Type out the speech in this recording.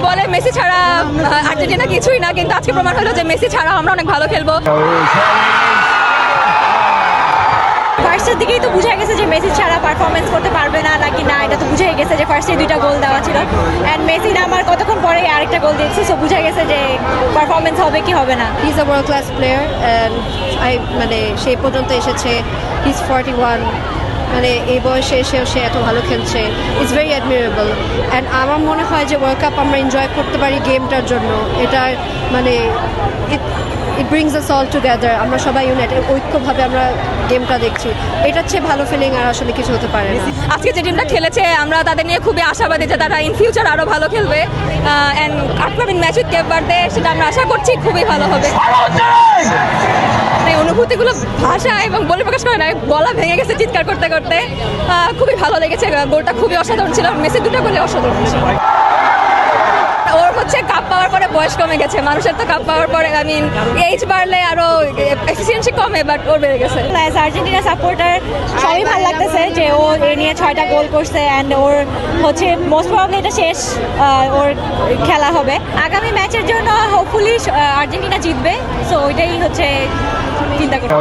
বলে মেসি ছাড়া আর্জেন্টিনা কিছুই না, কিন্তু আজকে প্রমাণ হলো যে মেসি ছাড়া আমরা অনেক ভালো খেলবো। ফার্স্টের দিকেই তো বুঝা গেছে যে মেসি ছাড়া পারফরমেন্স করতে পারবে না নাকি না, এটা তো বুঝাই গেছে যে ফার্স্টে 2টা গোল দেওয়া ছিল অ্যান্ড মেসি নামার কতক্ষণ পরে আরেকটা গোল দিয়েছে, সো বুঝা গেছে যে পারফরমেন্স হবে কি হবে না। He is a world class player and মানে সেই পর্যন্ত এসেছে। হি ইজ 41, মানে এই বয়সে এসেও সে এত ভালো খেলছে, ইটস ভেরি অ্যাডমিরেবল। অ্যান্ড আমার মনে হয় যে ওয়ার্ল্ড কাপ আমরা এনজয় করতে পারি গেমটার জন্য। এটার মানে ইট ব্রিংস আস অল টুগেদার, আমরা সবাই ইউনাইটেড ঐক্যভাবে আমরা গেমটা দেখছি। এটার চেয়ে ভালো ফিলিং আর আসলে কিছু হতে পারে না। আজকে যে টিমটা খেলেছে আমরা তাদের নিয়ে খুবই আশাবাদী যে তারা ইন ফিউচার আরও ভালো খেলবে। And upcoming match with Cape Verde সেটা আমরা আশা করছি খুবই ভালো হবে। এই অনুভূতিগুলো ভাষা এবং বলে প্রকাশ করে না, গলা ভেঙে গেছে চিৎকার করতে করতে। খুবই ভালো লেগেছে, গোলটা খুবই অসাধারণ ছিল, মেসি 2টা গোলে অসাধারণ ছিল। ওর হচ্ছে কাপ পাওয়ার পরে বয়স কমে গেছে, মানুষের তো কাপ পাওয়ার পরে এইজ বাড়লে আরো এফিসিয়েন্সি কমে, বাট ওর বেড়ে গেছে। অ্যাজ আর্জেন্টিনা সাপোর্টার সবই ভালো লাগতেছে যে ও এ নিয়ে 6টা গোল করছে অ্যান্ড ওর হচ্ছে মোস্ট প্রবাবলি এটা শেষ ওর খেলা হবে। আগামী ম্যাচের জন্য হোপফুলি আর্জেন্টিনা জিতবে, সো ওইটাই হচ্ছে চিন্তা করতে।